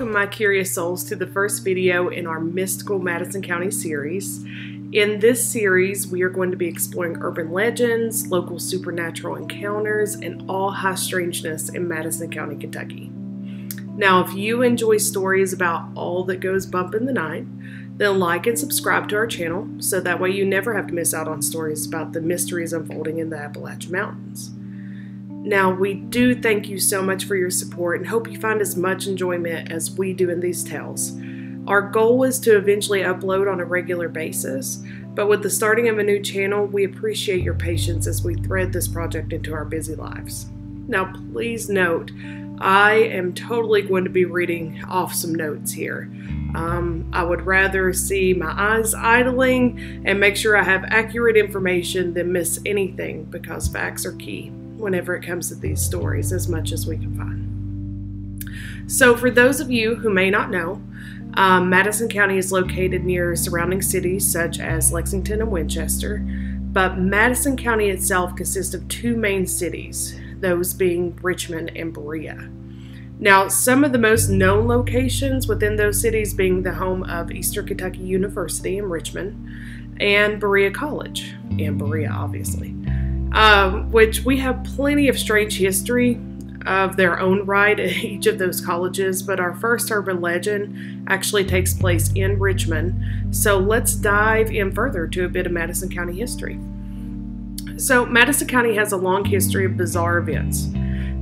Welcome, my curious souls, to the first video in our Mystical Madison County series. In this series, we are going to be exploring urban legends, local supernatural encounters, and all high strangeness in Madison County, Kentucky. Now, if you enjoy stories about all that goes bump in the night, then like and subscribe to our channel so that way you never have to miss out on stories about the mysteries unfolding in the Appalachian Mountains. Now, we do thank you so much for your support and hope you find as much enjoyment as we do in these tales. Our goal is to eventually upload on a regular basis, but with the starting of a new channel, we appreciate your patience as we thread this project into our busy lives. Now, please note, I am totally going to be reading off some notes here. I would rather see my eyes idling and make sure I have accurate information than miss anything, because facts are key whenever it comes to these stories, as much as we can find. So for those of you who may not know, Madison County is located near surrounding cities such as Lexington and Winchester, but Madison County itself consists of two main cities, those being Richmond and Berea. Now, some of the most known locations within those cities being the home of Eastern Kentucky University in Richmond and Berea College in Berea, obviously. Which we have plenty of strange history of their own right at each of those colleges, but our first urban legend actually takes place in Richmond. So let's dive in further to a bit of Madison County history. So Madison County has a long history of bizarre events,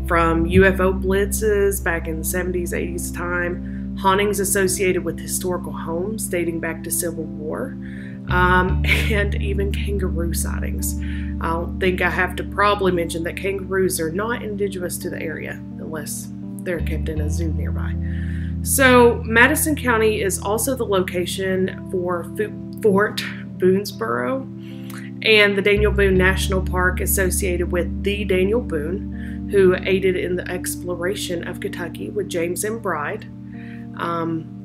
from UFO blitzes back in the 70s, 80s time, hauntings associated with historical homes dating back to Civil War, and even kangaroo sightings. I don't think I have to probably mention that kangaroos are not indigenous to the area unless they're kept in a zoo nearby. So Madison County is also the location for Fort Boonesboro and the Daniel Boone National Park, associated with the Daniel Boone, who aided in the exploration of Kentucky with James and Bride.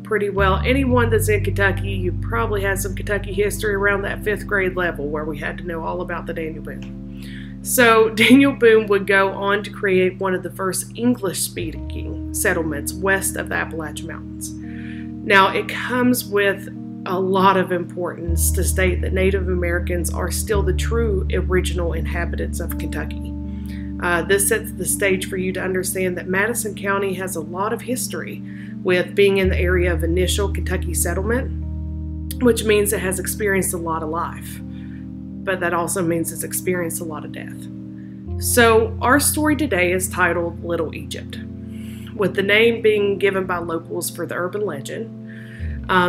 Pretty well, anyone that's in Kentucky, you probably had some Kentucky history around that 5th grade level where we had to know all about the Daniel Boone. So Daniel Boone would go on to create one of the first English-speaking settlements west of the Appalachian Mountains. Now, it comes with a lot of importance to state that Native Americans are still the true original inhabitants of Kentucky. This sets the stage for you to understand that Madison County has a lot of history with being in the area of initial Kentucky settlement, which means it has experienced a lot of life, but that also means it's experienced a lot of death. So our story today is titled Little Egypt, with the name being given by locals for the urban legend.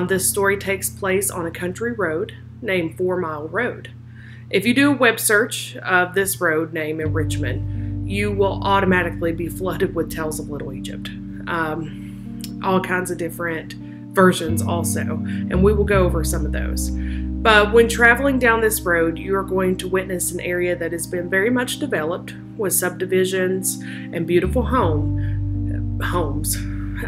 This story takes place on a country road named 4 Mile Road. If you do a web search of this road name in Richmond, you will automatically be flooded with tales of Little Egypt. All kinds of different versions also, and we will go over some of those. But when traveling down this road, you are going to witness an area that has been very much developed with subdivisions and beautiful homes.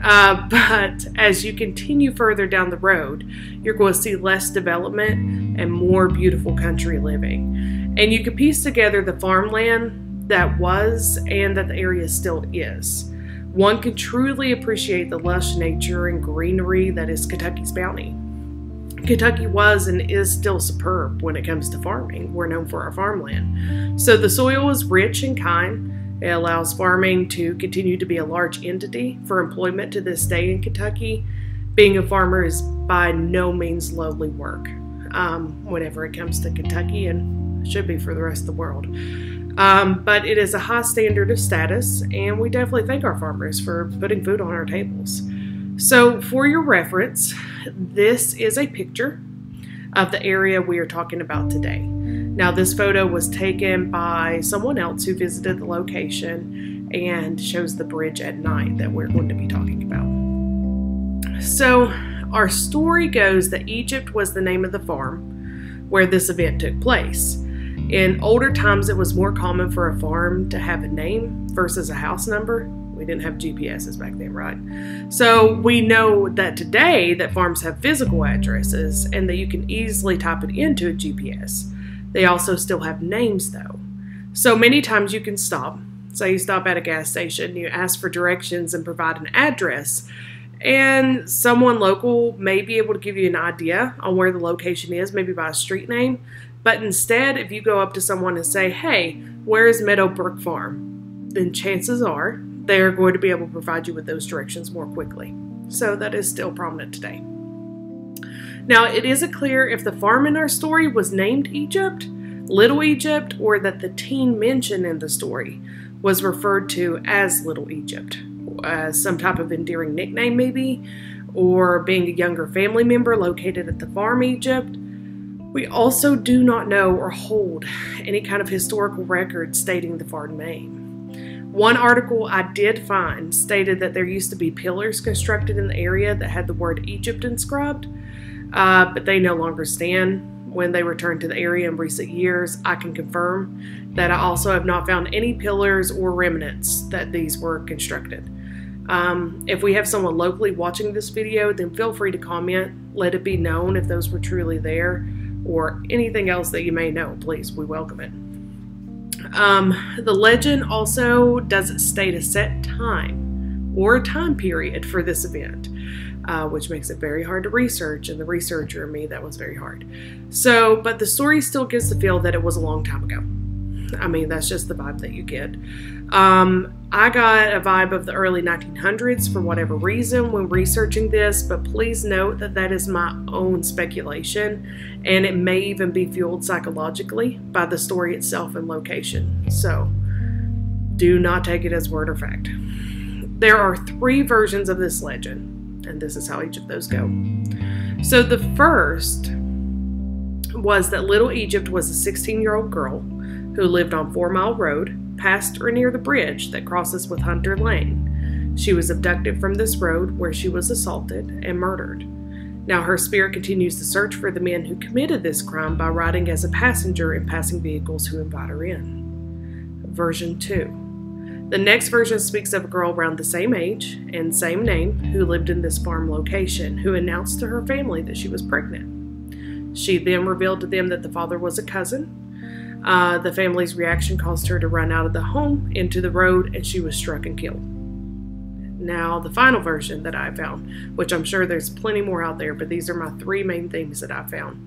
But as you continue further down the road, you're going to see less development and more beautiful country living. And you can piece together the farmland that was and that the area still is. One can truly appreciate the lush nature and greenery that is Kentucky's bounty. Kentucky was and is still superb when it comes to farming. We're known for our farmland. So the soil is rich and kind. It allows farming to continue to be a large entity for employment to this day in Kentucky. Being a farmer is by no means lowly work whenever it comes to Kentucky, and should be for the rest of the world. But it is a high standard of status, and we definitely thank our farmers for putting food on our tables. So for your reference, this is a picture of the area we are talking about today. Now, this photo was taken by someone else who visited the location and shows the bridge at night that we're going to be talking about. So our story goes that Egypt was the name of the farm where this event took place. In older times, it was more common for a farm to have a name versus a house number. We didn't have GPSs back then, right? So we know that today that farms have physical addresses and that you can easily type it into a GPS. They also still have names though. So many times you can stop. Say you stop at a gas station, you ask for directions and provide an address, And someone local may be able to give you an idea on where the location is, maybe by a street name. But instead, if you go up to someone and say, hey, where is Meadowbrook Farm? Then chances are they're going to be able to provide you with those directions more quickly. So that is still prominent today. Now, it isn't clear if the farm in our story was named Egypt, Little Egypt, or that the teen mentioned in the story was referred to as Little Egypt, as some type of endearing nickname maybe, or being a younger family member located at the farm Egypt. We also do not know or hold any kind of historical record stating the farm name. One article I did find stated that there used to be pillars constructed in the area that had the word Egypt inscribed, but they no longer stand. When they returned to the area in recent years, I can confirm that I also have not found any pillars or remnants that these were constructed. If we have someone locally watching this video, then feel free to comment. Let it be known if those were truly there, or anything else that you may know. Please, we welcome it. The legend also doesn't state a set time or time period for this event, which makes it very hard to research, and the researcher in me, that was very hard. But the story still gives the feel that it was a long time ago. I mean, that's just the vibe that you get. I got a vibe of the early 1900s for whatever reason when researching this, but please note that that is my own speculation, and it may even be fueled psychologically by the story itself and location. So do not take it as word or fact. There are 3 versions of this legend, and this is how each of those go. So the first was that Little Egypt was a 16-year-old girl who lived on 4 Mile Road, past or near the bridge that crosses with Hunter Lane. She was abducted from this road where she was assaulted and murdered. Now her spirit continues to search for the men who committed this crime by riding as a passenger in passing vehicles who invite her in. Version 2. The next version speaks of a girl around the same age and same name who lived in this farm location, who announced to her family that she was pregnant. She then revealed to them that the father was a cousin. The family's reaction caused her to run out of the home into the road, and she was struck and killed. Now, the final version that I found, which I'm sure there's plenty more out there, but these are my 3 main themes that I found,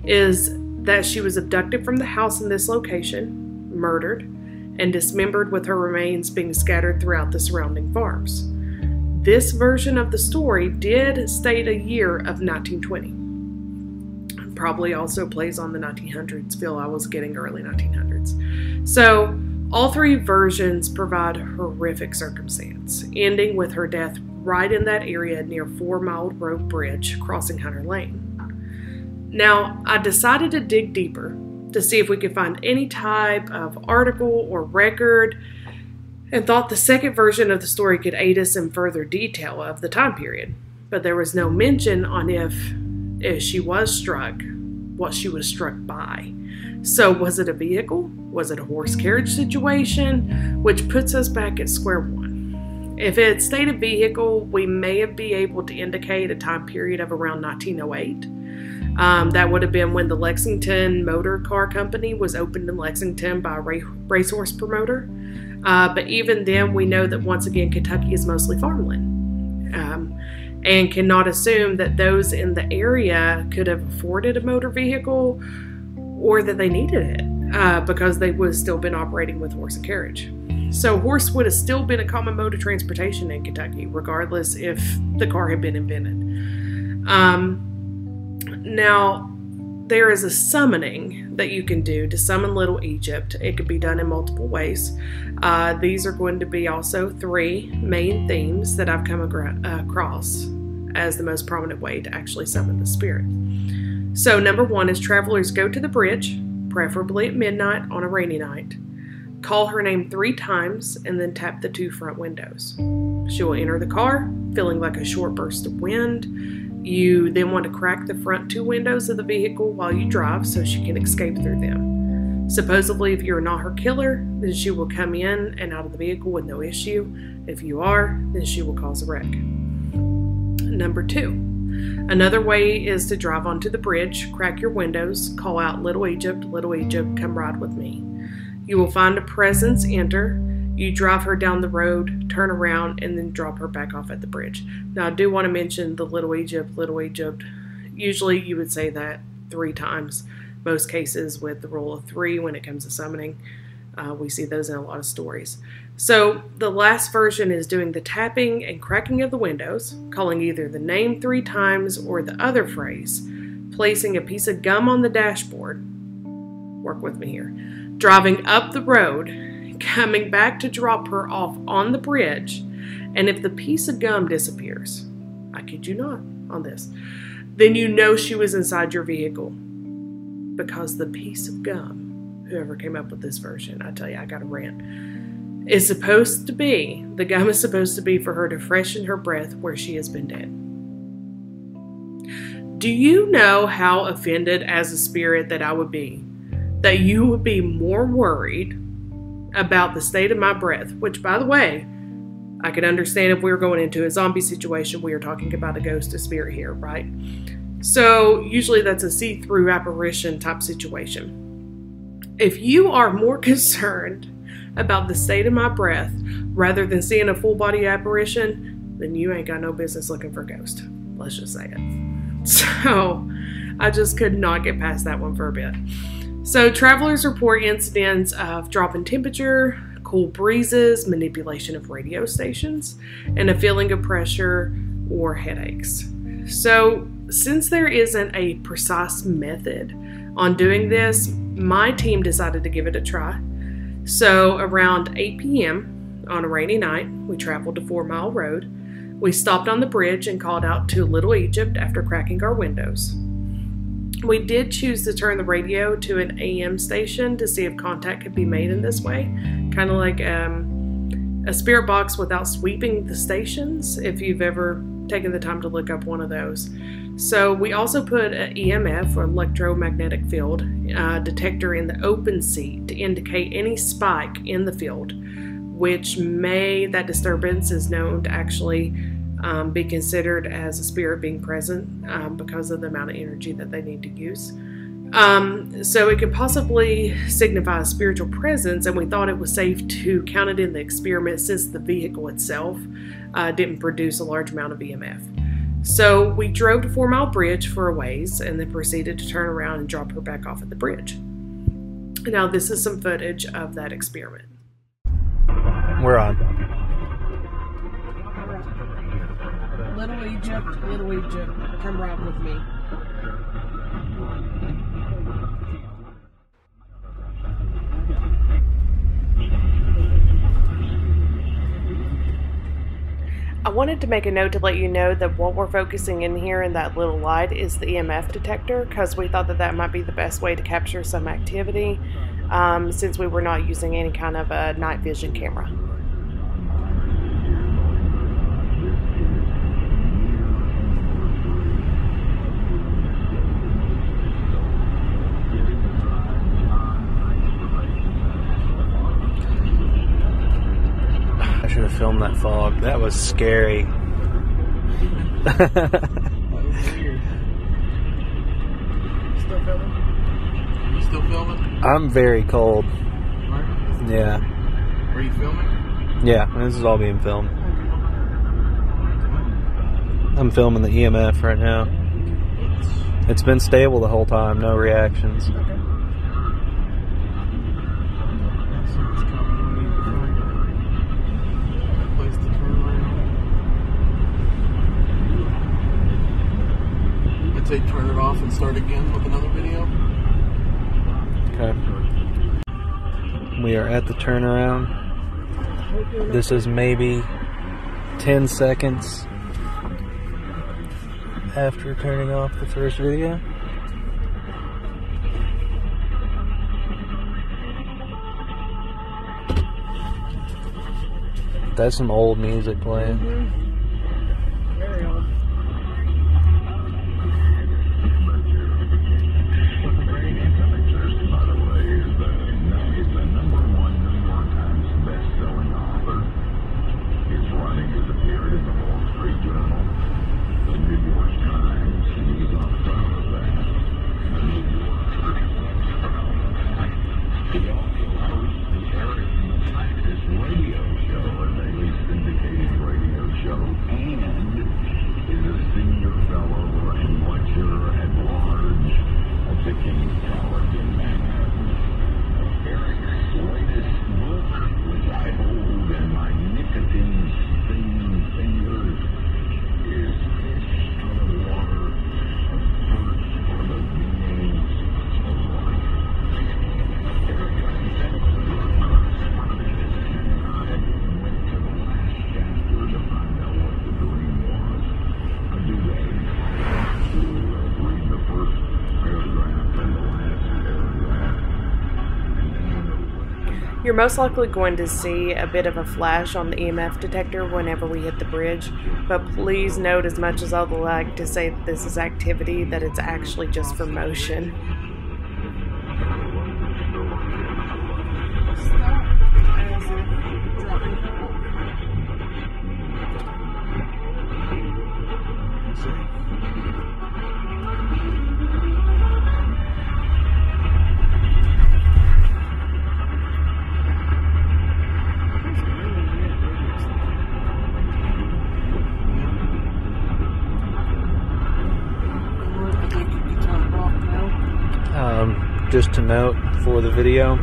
is that she was abducted from the house in this location, murdered, and dismembered, with her remains being scattered throughout the surrounding farms. This version of the story did state a year of 1920. Probably also plays on the 1900s feel I was getting, early 1900s. So all 3 versions provide horrific circumstance, ending with her death right in that area near 4 Mile Road Bridge crossing Hunter Lane. Now, I decided to dig deeper to see if we could find any type of article or record, and thought the second version of the story could aid us in further detail of the time period. But there was no mention on if she was struck, what she was struck by. So was it a vehicle? Was it a horse carriage situation? Which puts us back at square one. If it stated vehicle, we may be able to indicate a time period of around 1908. That would have been when the Lexington Motor Car Company was opened in Lexington by a racehorse promoter. But even then, we know that once again, Kentucky is mostly farmland. And cannot assume that those in the area could have afforded a motor vehicle, or that they needed it, because they would have still been operating with horse and carriage. So horse would have still been a common mode of transportation in Kentucky, regardless if the car had been invented. Now, there is a summoning that you can do to summon Little Egypt. It could be done in multiple ways. These are going to be also 3 main themes that I've come across as the most prominent way to actually summon the spirit. So number 1 is travelers go to the bridge, preferably at midnight on a rainy night. Call her name 3 times and then tap the 2 front windows. She will enter the car, feeling like a short burst of wind. You then want to crack the front 2 windows of the vehicle while you drive so she can escape through them. Supposedly, if you're not her killer, then she will come in and out of the vehicle with no issue. If you are, then she will cause a wreck. Number 2. Another way is to drive onto the bridge, crack your windows, call out, Little Egypt, come ride with me. You will find a presence enter. You drive her down the road, turn around, and then drop her back off at the bridge. Now, I do want to mention the Little Egypt. Little Egypt, usually you would say that 3 times. Most cases with the rule of 3 when it comes to summoning. We see those in a lot of stories. So the last version is doing the tapping and cracking of the windows, calling either the name 3 times or the other phrase, placing a piece of gum on the dashboard. Work with me here. Driving up the road, coming back to drop her off on the bridge, and if the piece of gum disappears, I kid you not on this, then you know she was inside your vehicle. Because the piece of gum, whoever came up with this version, I tell you, I got a rant, is supposed to be, the gum is supposed to be for her to freshen her breath where she has been dead. Do you know how offended as a spirit that I would be? That you would be more worried about the state of my breath, which, by the way, I could understand if we were going into a zombie situation. We are talking about a ghost, a spirit here, right? So usually that's a see-through apparition type situation. If you are more concerned about the state of my breath rather than seeing a full body apparition, then you ain't got no business looking for a ghost. Let's just say it. So I just could not get past that one for a bit. So travelers report incidents of drop in temperature, cool breezes, manipulation of radio stations, and a feeling of pressure or headaches. So since there isn't a precise method on doing this, my team decided to give it a try. So around 8 p.m. on a rainy night, we traveled to 4 Mile Road. We stopped on the bridge and called out to Little Egypt after cracking our windows. We did choose to turn the radio to an AM station to see if contact could be made in this way, kind of like a spirit box without sweeping the stations, if you've ever taken the time to look up one of those. So we also put an EMF, or electromagnetic field, detector in the open seat to indicate any spike in the field, which that disturbance is known to actually be considered as a spirit being present because of the amount of energy that they need to use. So it could possibly signify a spiritual presence, and we thought it was safe to count it in the experiment since the vehicle itself didn't produce a large amount of EMF. So we drove to 4 Mile Bridge for a ways and then proceeded to turn around and drop her back off at the bridge. Now this is some footage of that experiment. We're on. Little Egypt, come ride with me. I wanted to make a note to let you know that what we're focusing in here in that little light is the EMF detector, because we thought that that might be the best way to capture some activity since we were not using any kind of a night vision camera. I should have filmed that fog. That was scary. Still filming? You still filming? I'm very cold. Right? Yeah. Are you filming? Yeah, this is all being filmed. I'm filming the EMF right now. It's been stable the whole time, no reactions. Okay. Turn it off and start again with another video. Okay. We are at the turnaround. This is maybe 10 seconds after turning off the first video. That's some old music playing. Mm-hmm. Very old. Radio You're most likely going to see a bit of a flash on the EMF detector whenever we hit the bridge, but please note, as much as I would like to say that this is activity, that it's actually just for motion. Just to note for the video,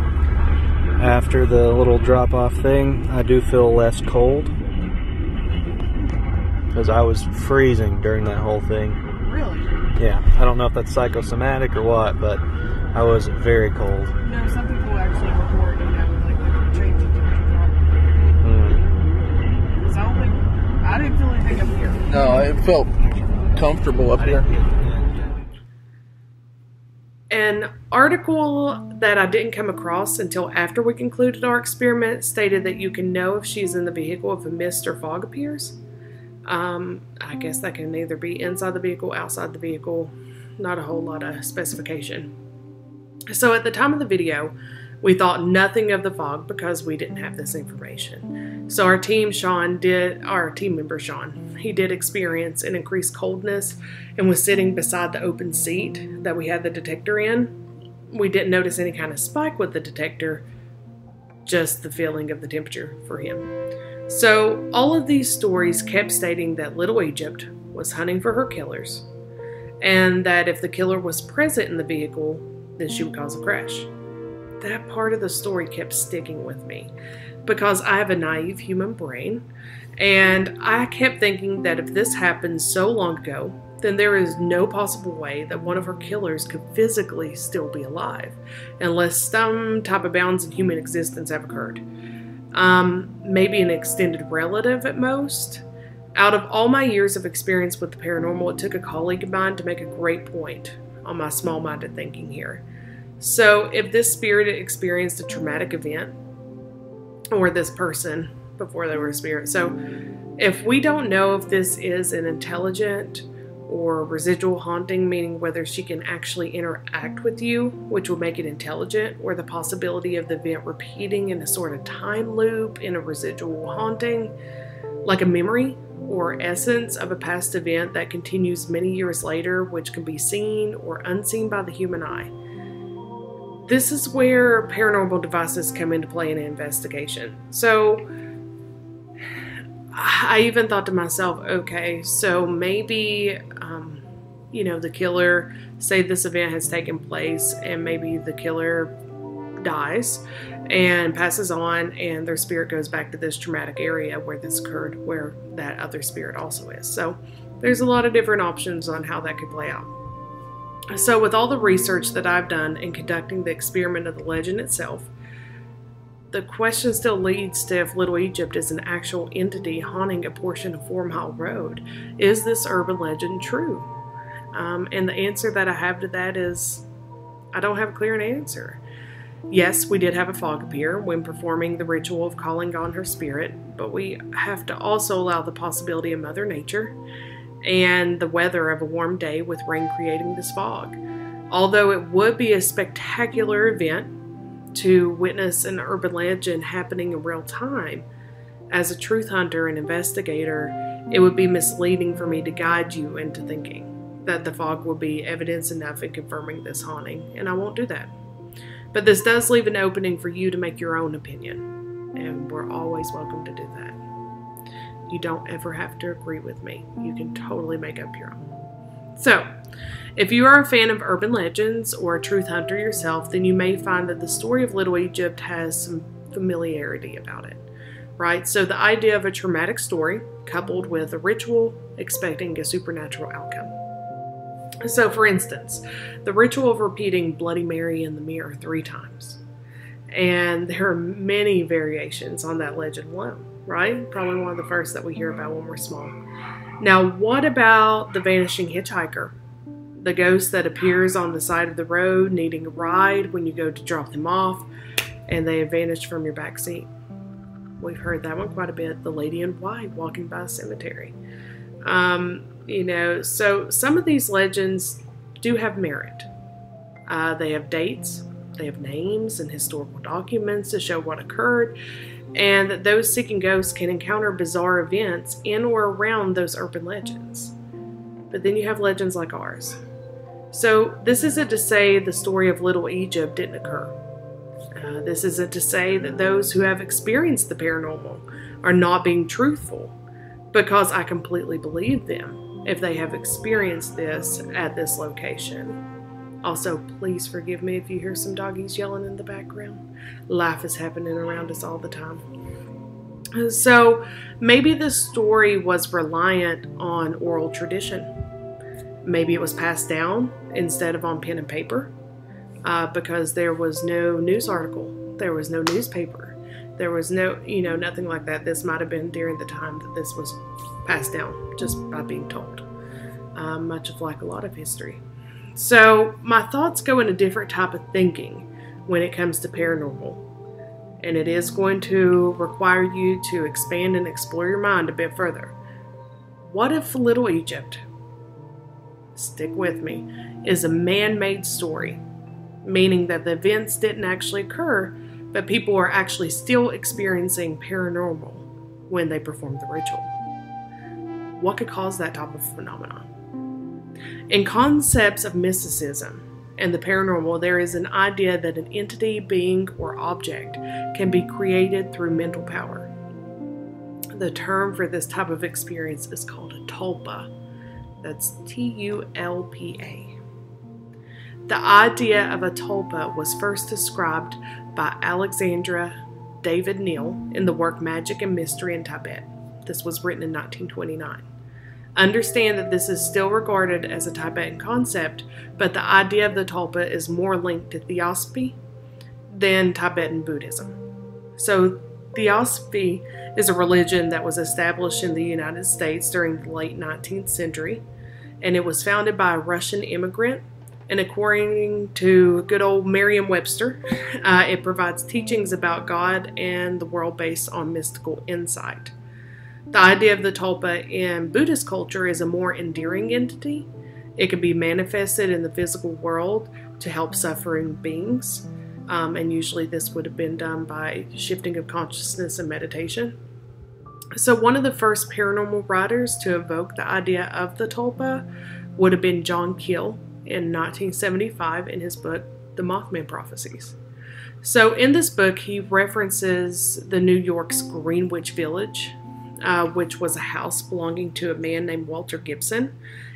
after the little drop-off thing, I do feel less cold. Because I was freezing during that whole thing. Really? Yeah. I don't know if that's psychosomatic or what, but I was very cold. No, some people actually report, like the change in temperature. Because I didn't feel anything up here. No, it felt comfortable up here. An article that I didn't come across until after we concluded our experiment stated that you can know if she's in the vehicle if a mist or fog appears. I guess that can either be inside the vehicle, outside the vehicle, not a whole lot of specification. So at the time of the video, we thought nothing of the fog because we didn't have this information. So our team member Sean, he did experience an increased coldness and was sitting beside the open seat that we had the detector in. We didn't notice any kind of spike with the detector, just the feeling of the temperature for him. So all of these stories kept stating that Little Egypt was hunting for her killers, and that if the killer was present in the vehicle, then she would cause a crash. That part of the story kept sticking with me because I have a naive human brain, and I kept thinking that if this happened so long ago, then there is no possible way that one of her killers could physically still be alive, unless some type of bounds in human existence have occurred. Maybe an extended relative at most. Out of all my years of experience with the paranormal, it took a colleague of mine to make a great point on my small-minded thinking here. So if this spirit experienced a traumatic event, or this person before they were a spirit, so if we don't know if this is an intelligent or residual haunting, meaning whether she can actually interact with you, which will make it intelligent, or the possibility of the event repeating in a sort of time loop in a residual haunting, like a memory or essence of a past event that continues many years later, which can be seen or unseen by the human eye. This is where paranormal devices come into play in an investigation. So I even thought to myself, okay, so maybe, the killer, say this event has taken place and maybe the killer dies and passes on and their spirit goes back to this traumatic area where this occurred, where that other spirit also is. So there's a lot of different options on how that could play out. So with all the research that I've done in conducting the experiment of the legend itself, the question still leads to if Little Egypt is an actual entity haunting a portion of 4 Mile Road. Is this urban legend true? And the answer that I have to that is, I don't have a clear answer. Yes, we did have a fog appear when performing the ritual of calling on her spirit, but we have to also allow the possibility of Mother Nature and the weather of a warm day with rain creating this fog. Although it would be a spectacular event to witness an urban legend happening in real time, as a truth hunter and investigator, it would be misleading for me to guide you into thinking that the fog will be evidence enough in confirming this haunting, and I won't do that. But this does leave an opening for you to make your own opinion, and we're always welcome to do that. You don't ever have to agree with me. You can totally make up your own. So, if you are a fan of urban legends or a truth hunter yourself, then you may find that the story of Little Egypt has some familiarity about it, right? So the idea of a traumatic story coupled with a ritual expecting a supernatural outcome. So for instance, the ritual of repeating Bloody Mary in the mirror 3 times. And there are many variations on that legend alone, right? Probably one of the first that we hear about when we're small. Now, what about the vanishing hitchhiker? The ghost that appears on the side of the road needing a ride when you go to drop them off. and they have vanished from your back seat. We've heard that one quite a bit. The lady in white walking by a cemetery. So some of these legends do have merit. They have dates, they have names and historical documents to show what occurred, and that those seeking ghosts can encounter bizarre events in or around those urban legends. But then you have legends like ours. So this isn't to say the story of Little Egypt didn't occur. This isn't to say that those who have experienced the paranormal are not being truthful, because I completely believe them if they have experienced this at this location. Also, please forgive me if you hear some doggies yelling in the background. Life is happening around us all the time. So maybe the story was reliant on oral tradition. Maybe it was passed down instead of on pen and paper, because there was no news article, there was no newspaper, there was no, nothing like that. This might have been during the time that this was passed down just by being told, much of like a lot of history. So my thoughts go in a different type of thinking when it comes to paranormal, and it is going to require you to expand and explore your mind a bit further. What if Little Egypt, stick with me, is a man-made story, meaning that the events didn't actually occur, but people are actually still experiencing paranormal when they perform the ritual? What could cause that type of phenomenon? In concepts of mysticism and the paranormal, there is an idea that an entity, being, or object can be created through mental power. The term for this type of experience is called a tulpa. That's T-U-L-P-A. The idea of a tulpa was first described by Alexandra David Neal in the work Magic and Mystery in Tibet. This was written in 1929. Understand that this is still regarded as a Tibetan concept, but the idea of the tulpa is more linked to Theosophy than Tibetan Buddhism. So Theosophy is a religion that was established in the United States during the late 19th century, and it was founded by a Russian immigrant, and according to good old Merriam-Webster, it provides teachings about God and the world based on mystical insight. The idea of the tulpa in Buddhist culture is a more endearing entity. It can be manifested in the physical world to help suffering beings, and usually this would have been done by shifting of consciousness and meditation. So one of the first paranormal writers to evoke the idea of the tulpa would have been John Keel in 1975 in his book, The Mothman Prophecies. So in this book, he references the New York's Greenwich Village, which was a house belonging to a man named Walter Gibson,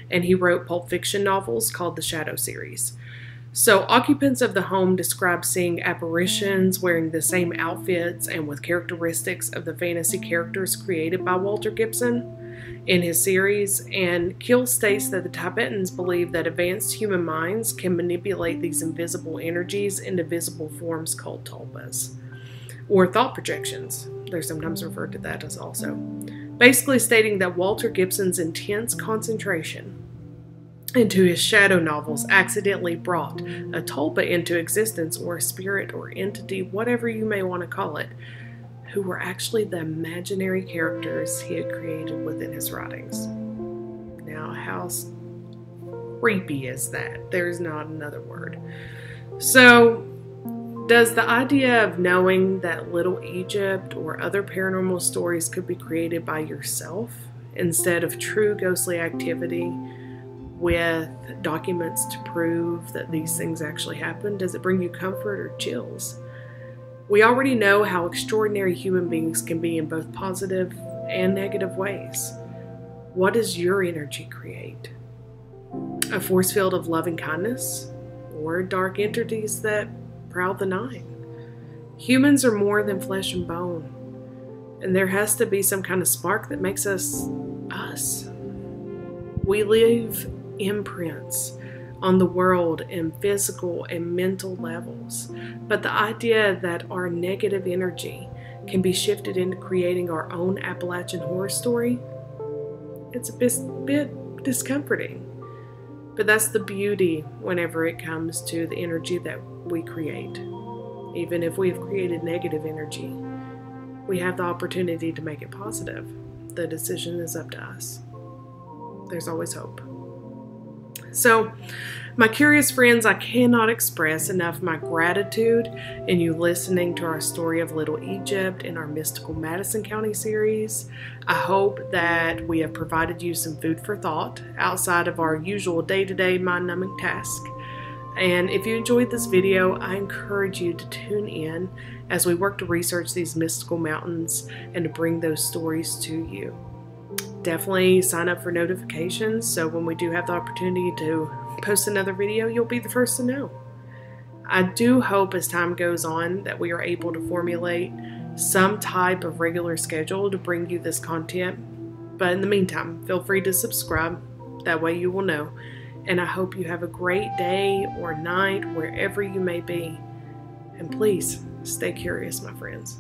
and he wrote pulp fiction novels called the Shadow series. So occupants of the home describe seeing apparitions wearing the same outfits and with characteristics of the fantasy characters created by Walter Gibson in his series, and Keel states that the Tibetans believe that advanced human minds can manipulate these invisible energies into visible forms called tulpas, or thought projections. They're sometimes referred to that as also. Basically stating that Walter Gibson's intense concentration into his shadow novels accidentally brought a tulpa into existence, or a spirit or entity, whatever you may want to call it, who were actually the imaginary characters he had created within his writings. Now, how creepy is that? There's not another word. So, does the idea of knowing that Little Egypt or other paranormal stories could be created by yourself instead of true ghostly activity with documents to prove that these things actually happened, does it bring you comfort or chills? We already know how extraordinary human beings can be in both positive and negative ways. What does your energy create? A force field of loving kindness, or dark entities that prowl the night? Humans are more than flesh and bone, and there has to be some kind of spark that makes us us. We leave imprints on the world in physical and mental levels, but the idea that our negative energy can be shifted into creating our own Appalachian horror story, it's a bit discomforting. But that's the beauty whenever it comes to the energy that we create. Even if we have created negative energy, we have the opportunity to make it positive. The decision is up to us. There's always hope. So, my curious friends, I cannot express enough my gratitude in you listening to our story of Little Egypt in our Mystical Madison County series. I hope that we have provided you some food for thought outside of our usual day-to-day mind-numbing task. And if you enjoyed this video, I encourage you to tune in as we work to research these mystical mountains and to bring those stories to you. Definitely sign up for notifications so when we do have the opportunity to post another video, you'll be the first to know. I do hope as time goes on that we are able to formulate some type of regular schedule to bring you this content. But in the meantime, feel free to subscribe. That way you will know. And I hope you have a great day or night wherever you may be. And please stay curious, my friends.